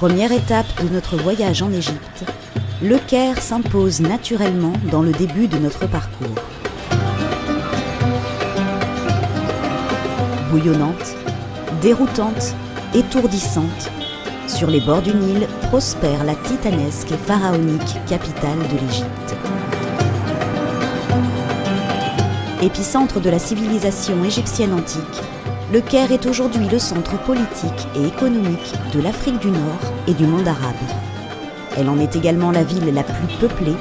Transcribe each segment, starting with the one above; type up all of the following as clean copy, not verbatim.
Première étape de notre voyage en Égypte, le Caire s'impose naturellement dans le début de notre parcours. Bouillonnante, déroutante, étourdissante, sur les bords du Nil prospère la titanesque et pharaonique capitale de l'Égypte. Épicentre de la civilisation égyptienne antique, le Caire est aujourd'hui le centre politique et économique de l'Afrique du Nord et du monde arabe. Elle en est également la ville la plus peuplée,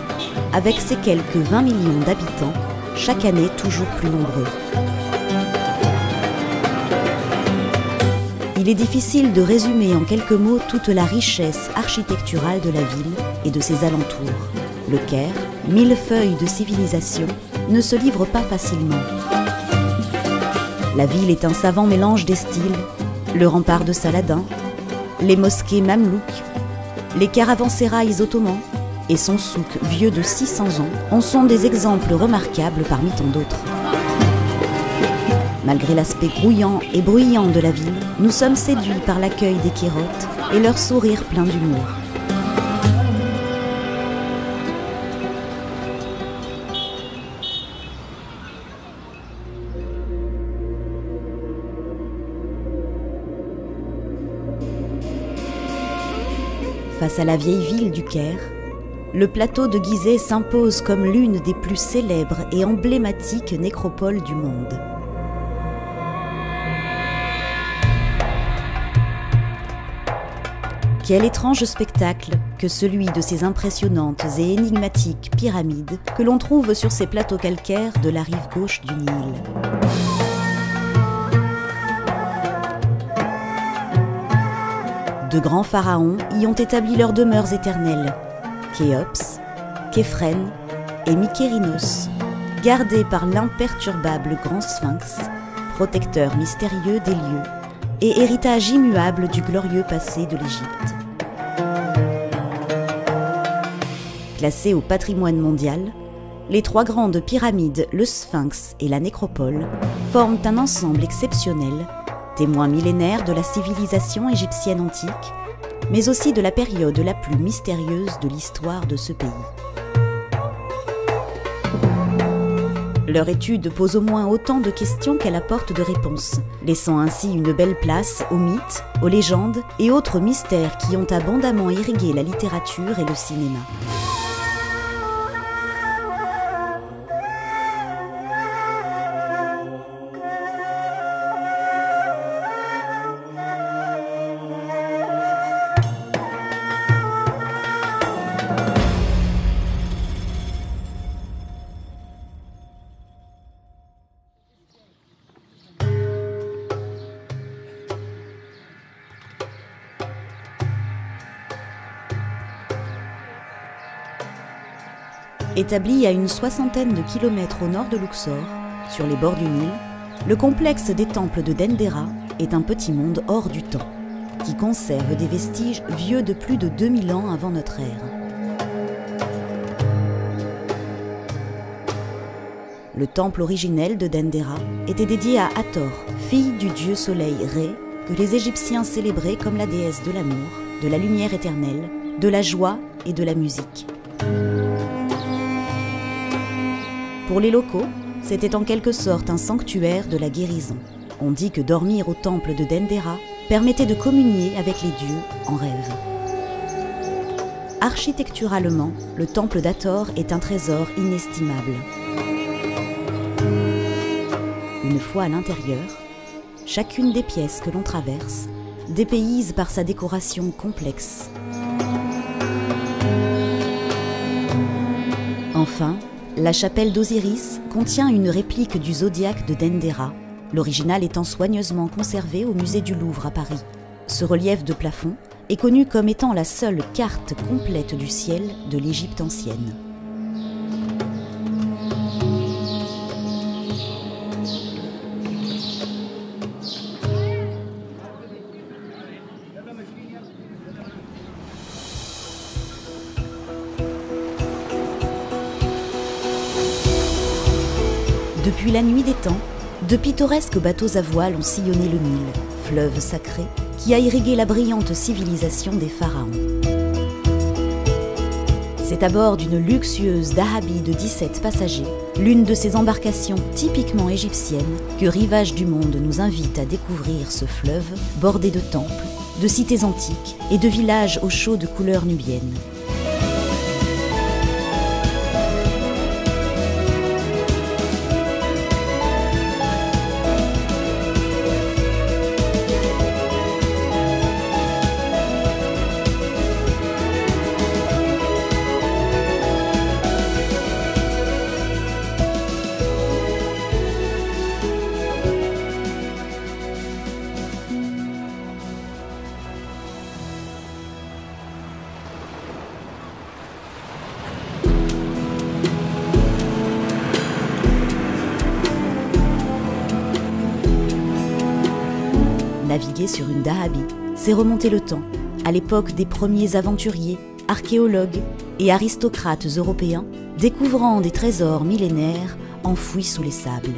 avec ses quelques 20 millions d'habitants, chaque année toujours plus nombreux. Il est difficile de résumer en quelques mots toute la richesse architecturale de la ville et de ses alentours. Le Caire, millefeuille de civilisation, ne se livre pas facilement. La ville est un savant mélange des styles, le rempart de Saladin, les mosquées mamelouks, les caravansérails ottomans et son souk vieux de 600 ans en sont des exemples remarquables parmi tant d'autres. Malgré l'aspect grouillant et bruyant de la ville, nous sommes séduits par l'accueil des kérotes et leur sourire plein d'humour. Face à la vieille ville du Caire, le plateau de Gizeh s'impose comme l'une des plus célèbres et emblématiques nécropoles du monde. Quel étrange spectacle que celui de ces impressionnantes et énigmatiques pyramides que l'on trouve sur ces plateaux calcaires de la rive gauche du Nil. De grands pharaons y ont établi leurs demeures éternelles, Khéops, Képhren et Mykérinos, gardés par l'imperturbable grand sphinx, protecteur mystérieux des lieux et héritage immuable du glorieux passé de l'Égypte. Classées au patrimoine mondial, les trois grandes pyramides, le Sphinx et la nécropole, forment un ensemble exceptionnel, témoin millénaire de la civilisation égyptienne antique, mais aussi de la période la plus mystérieuse de l'histoire de ce pays. Leur étude pose au moins autant de questions qu'elle apporte de réponses, laissant ainsi une belle place aux mythes, aux légendes et autres mystères qui ont abondamment irrigué la littérature et le cinéma. Établi à une soixantaine de kilomètres au nord de Luxor, sur les bords du Nil, le complexe des temples de Dendera est un petit monde hors du temps, qui conserve des vestiges vieux de plus de 2000 ans avant notre ère. Le temple originel de Dendera était dédié à Hathor, fille du dieu soleil Ré, que les Égyptiens célébraient comme la déesse de l'amour, de la lumière éternelle, de la joie et de la musique. Pour les locaux, c'était en quelque sorte un sanctuaire de la guérison. On dit que dormir au temple de Dendera permettait de communier avec les dieux en rêve. Architecturalement, le temple d'Hathor est un trésor inestimable. Une fois à l'intérieur, chacune des pièces que l'on traverse dépayse par sa décoration complexe. Enfin, la chapelle d'Osiris contient une réplique du zodiaque de Dendera, l'original étant soigneusement conservé au musée du Louvre à Paris. Ce relief de plafond est connu comme étant la seule carte complète du ciel de l'Égypte ancienne. Depuis la nuit des temps, de pittoresques bateaux à voile ont sillonné le Nil, fleuve sacré qui a irrigué la brillante civilisation des pharaons. C'est à bord d'une luxueuse dahabi de 17 passagers, l'une de ces embarcations typiquement égyptiennes, que Rivage du Monde nous invite à découvrir ce fleuve bordé de temples, de cités antiques et de villages aux chaudes couleurs nubiennes. Naviguer sur une dahabi, c'est remonter le temps, à l'époque des premiers aventuriers, archéologues et aristocrates européens découvrant des trésors millénaires enfouis sous les sables.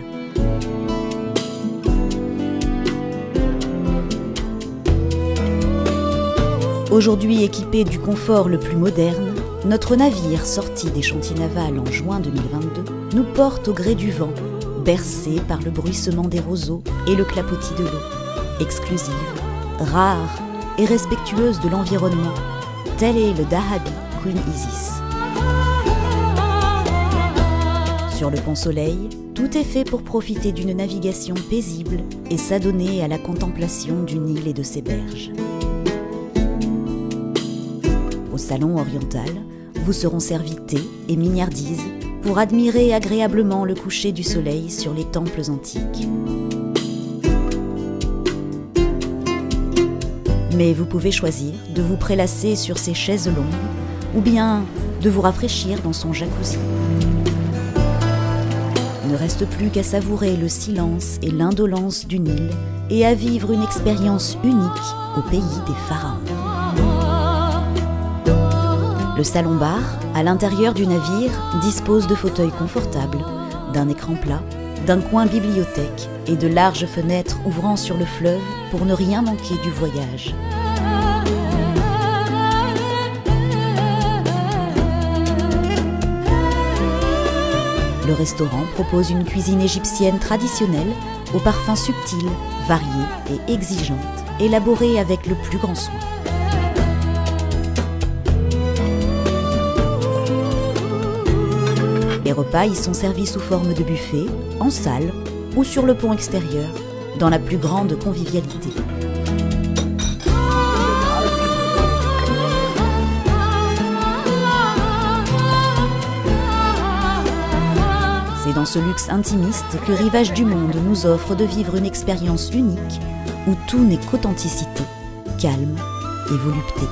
Aujourd'hui équipé du confort le plus moderne, notre navire sorti des chantiers navals en juin 2022 nous porte au gré du vent, bercé par le bruissement des roseaux et le clapotis de l'eau. Exclusive, rare et respectueuse de l'environnement, tel est le dahabi Queen Isis. Sur le pont Soleil, tout est fait pour profiter d'une navigation paisible et s'adonner à la contemplation du Nil et de ses berges. Au salon oriental, vous seront servis thé et mignardises pour admirer agréablement le coucher du soleil sur les temples antiques. Mais vous pouvez choisir de vous prélasser sur ces chaises longues ou bien de vous rafraîchir dans son jacuzzi. Il ne reste plus qu'à savourer le silence et l'indolence du Nil et à vivre une expérience unique au pays des pharaons. Le salon-bar, à l'intérieur du navire, dispose de fauteuils confortables, d'un écran plat, d'un coin bibliothèque et de larges fenêtres ouvrant sur le fleuve pour ne rien manquer du voyage. Le restaurant propose une cuisine égyptienne traditionnelle aux parfums subtils, variés et exigeantes, élaborée avec le plus grand soin. Les repas y sont servis sous forme de buffet, en salle ou sur le pont extérieur, dans la plus grande convivialité. C'est dans ce luxe intimiste que Rivage du Monde nous offre de vivre une expérience unique où tout n'est qu'authenticité, calme et volupté.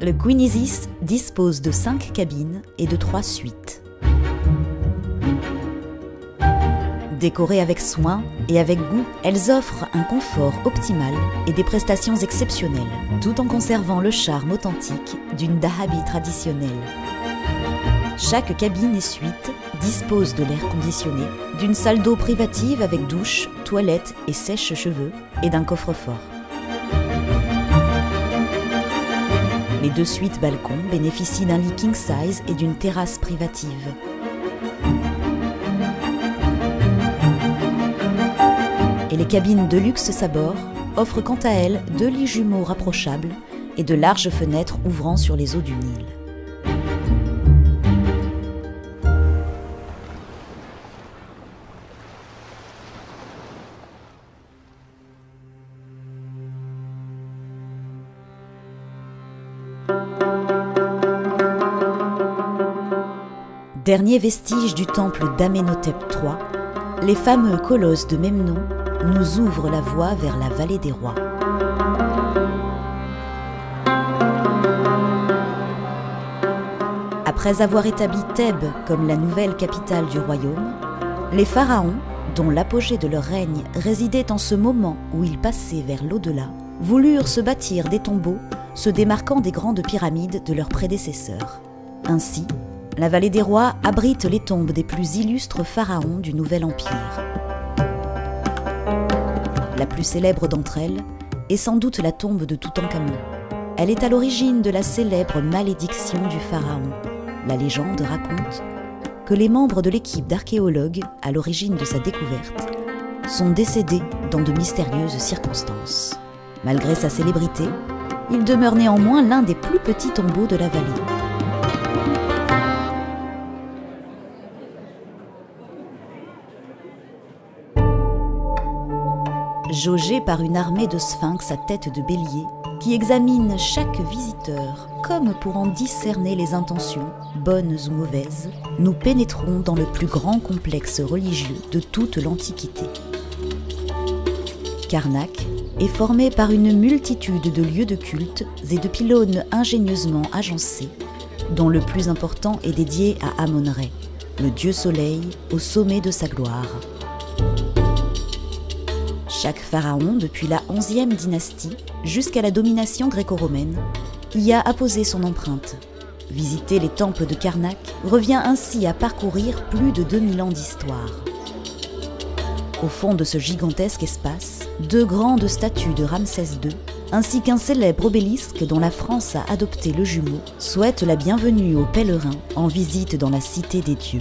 Le Queen Isis dispose de 5 cabines et de 3 suites. Décorées avec soin et avec goût, elles offrent un confort optimal et des prestations exceptionnelles, tout en conservant le charme authentique d'une dahabi traditionnelle. Chaque cabine et suite dispose de l'air conditionné, d'une salle d'eau privative avec douche, toilette et sèche-cheveux et d'un coffre-fort. Les 2 suites balcons bénéficient d'un lit king size et d'une terrasse privative. les cabines de luxe Sabor offrent quant à elles 2 lits jumeaux rapprochables et de larges fenêtres ouvrant sur les eaux du Nil. Dernier vestige du temple d'Amenhotep III, les fameux colosses de même nom nous ouvrent la voie vers la vallée des rois. Après avoir établi Thèbes comme la nouvelle capitale du royaume, les pharaons, dont l'apogée de leur règne résidait en ce moment où ils passaient vers l'au-delà, voulurent se bâtir des tombeaux se démarquant des grandes pyramides de leurs prédécesseurs. Ainsi, la vallée des rois abrite les tombes des plus illustres pharaons du Nouvel Empire. La plus célèbre d'entre elles est sans doute la tombe de Toutankhamon. Elle est à l'origine de la célèbre malédiction du pharaon. La légende raconte que les membres de l'équipe d'archéologues à l'origine de sa découverte sont décédés dans de mystérieuses circonstances. Malgré sa célébrité, il demeure néanmoins l'un des plus petits tombeaux de la vallée. Jaugé par une armée de sphinx à tête de bélier, qui examine chaque visiteur comme pour en discerner les intentions, bonnes ou mauvaises, nous pénétrons dans le plus grand complexe religieux de toute l'Antiquité. Karnak est formé par une multitude de lieux de culte et de pylônes ingénieusement agencés, dont le plus important est dédié à Amon-Rê, le dieu soleil au sommet de sa gloire. Chaque pharaon, depuis la 11e dynastie jusqu'à la domination gréco-romaine, y a apposé son empreinte. Visiter les temples de Karnak revient ainsi à parcourir plus de 2000 ans d'histoire. Au fond de ce gigantesque espace, 2 grandes statues de Ramsès II, ainsi qu'un célèbre obélisque dont la France a adopté le jumeau, souhaitent la bienvenue aux pèlerins en visite dans la cité des dieux.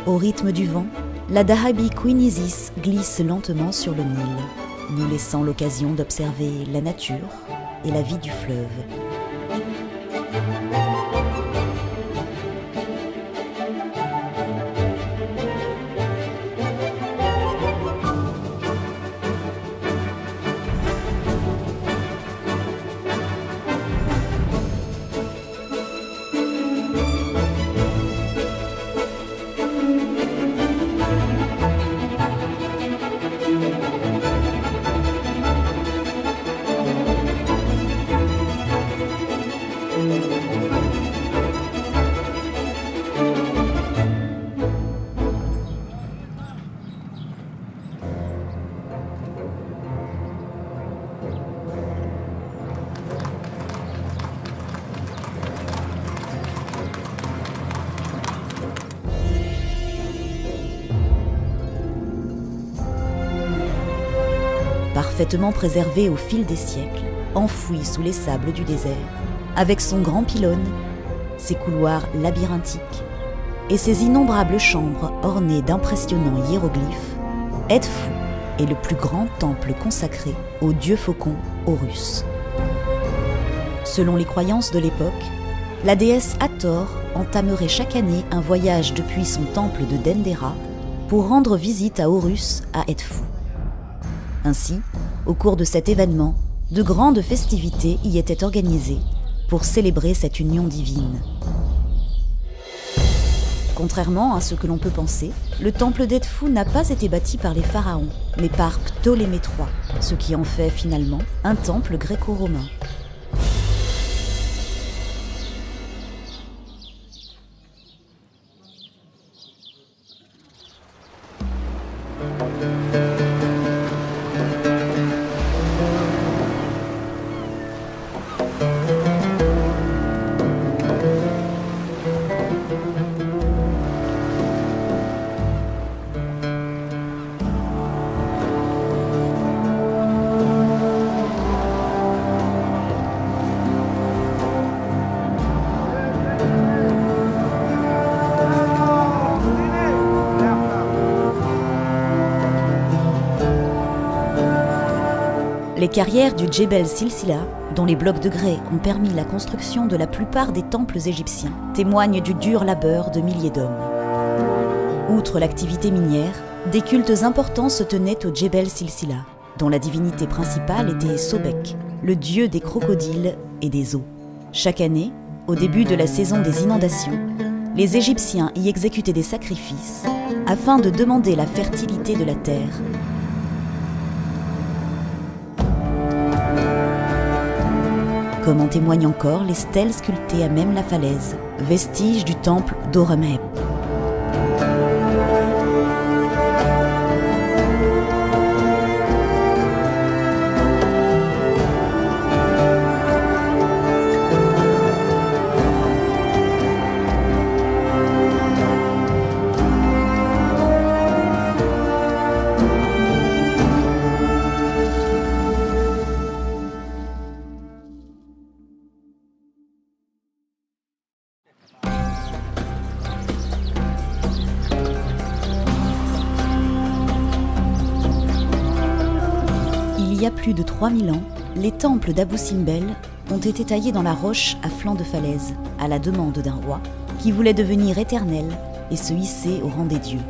Au rythme du vent, la dahabi Queen Isis glisse lentement sur le Nil, nous laissant l'occasion d'observer la nature et la vie du fleuve. Parfaitement préservé au fil des siècles, enfoui sous les sables du désert, avec son grand pylône, ses couloirs labyrinthiques et ses innombrables chambres ornées d'impressionnants hiéroglyphes, Edfu est le plus grand temple consacré au dieu faucon Horus. Selon les croyances de l'époque, la déesse Hathor entamerait chaque année un voyage depuis son temple de Dendera pour rendre visite à Horus à Edfu. Ainsi, au cours de cet événement, de grandes festivités y étaient organisées pour célébrer cette union divine. Contrairement à ce que l'on peut penser, le temple d'Edfu n'a pas été bâti par les pharaons, mais par Ptolémée III, ce qui en fait finalement un temple gréco-romain. Les carrières du Djebel Silsila, dont les blocs de grès ont permis la construction de la plupart des temples égyptiens, témoignent du dur labeur de milliers d'hommes. Outre l'activité minière, des cultes importants se tenaient au Djebel Silsila, dont la divinité principale était Sobek, le dieu des crocodiles et des eaux. Chaque année, au début de la saison des inondations, les Égyptiens y exécutaient des sacrifices afin de demander la fertilité de la terre. Comme en témoignent encore les stèles sculptées à même la falaise, vestiges du temple d'Horemheb. Il y a plus de 3000 ans, les temples d'Abou Simbel ont été taillés dans la roche à flanc de falaise, à la demande d'un roi qui voulait devenir éternel et se hisser au rang des dieux.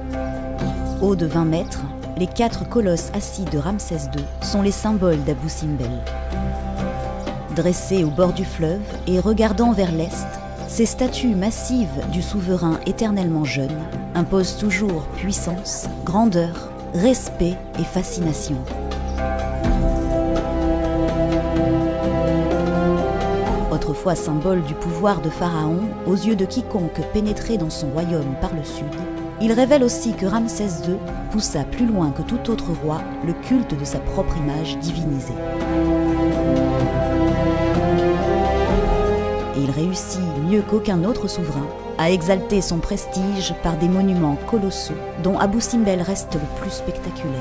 Hauts de 20 mètres, les 4 colosses assis de Ramsès II sont les symboles d'Abou Simbel. Dressés au bord du fleuve et regardant vers l'est, ces statues massives du souverain éternellement jeune imposent toujours puissance, grandeur, respect et fascination. Autrefois symbole du pouvoir de Pharaon aux yeux de quiconque pénétrait dans son royaume par le sud, il révèle aussi que Ramsès II poussa plus loin que tout autre roi le culte de sa propre image divinisée. Et il réussit mieux qu'aucun autre souverain à exalter son prestige par des monuments colossaux dont Abou Simbel reste le plus spectaculaire.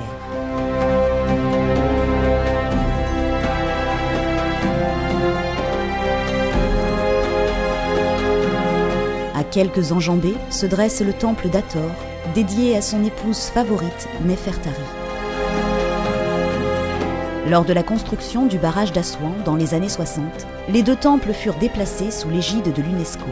À quelques enjambées se dresse le temple d'Hathor, dédié à son épouse favorite, Néfertari. Lors de la construction du barrage d'Assouan dans les années 60, les deux temples furent déplacés sous l'égide de l'UNESCO.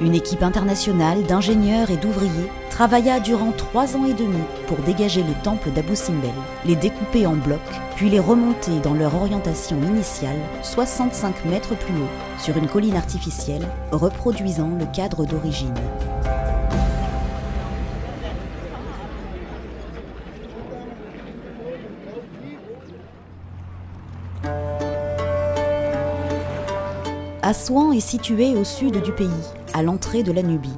Une équipe internationale d'ingénieurs et d'ouvriers travailla durant 3 ans et demi pour dégager les temples d'Abou Simbel, les découper en blocs, puis les remonter dans leur orientation initiale, 65 mètres plus haut, sur une colline artificielle, reproduisant le cadre d'origine. Assouan est situé au sud du pays, à l'entrée de la Nubie.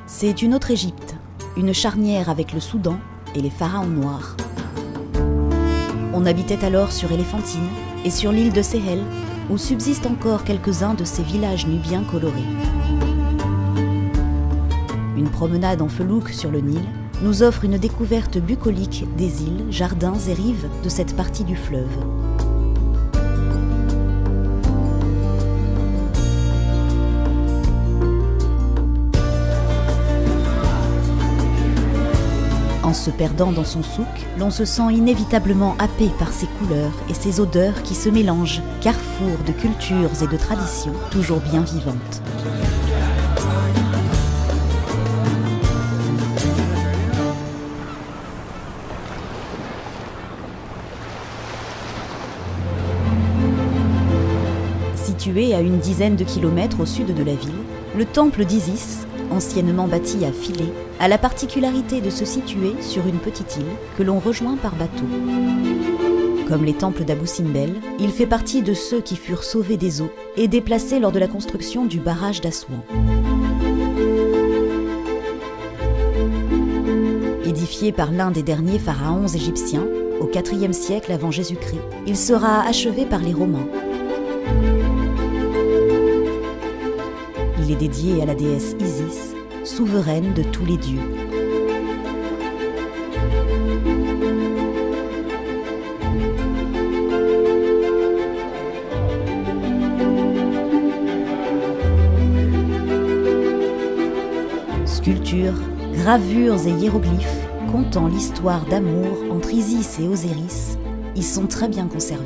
C'est une autre Égypte, une charnière avec le Soudan et les pharaons noirs. On habitait alors sur Éléphantine et sur l'île de Sehel, où subsistent encore quelques-uns de ces villages nubiens colorés. Une promenade en felouk sur le Nil nous offre une découverte bucolique des îles, jardins et rives de cette partie du fleuve. En se perdant dans son souk, l'on se sent inévitablement happé par ses couleurs et ses odeurs qui se mélangent, carrefour de cultures et de traditions toujours bien vivantes. Situé à une dizaine de kilomètres au sud de la ville, le temple d'Isis, anciennement bâti à filets, a la particularité de se situer sur une petite île que l'on rejoint par bateau. Comme les temples d'Abou Simbel, il fait partie de ceux qui furent sauvés des eaux et déplacés lors de la construction du barrage d'Assouan. Édifié par l'un des derniers pharaons égyptiens, au IVe siècle avant Jésus-Christ, il sera achevé par les Romains. Il est dédié à la déesse Isis, souveraine de tous les dieux. Sculptures, gravures et hiéroglyphes contant l'histoire d'amour entre Isis et Osiris y sont très bien conservés.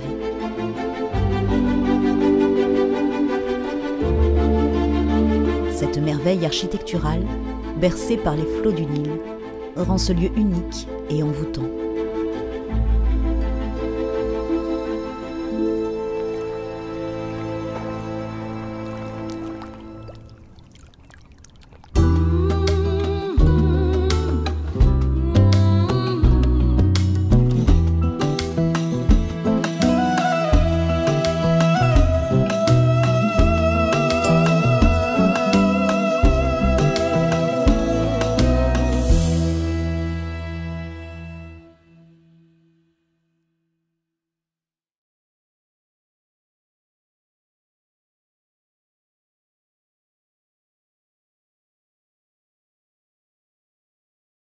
Cette merveille architecturale, bercée par les flots du Nil, rend ce lieu unique et envoûtant.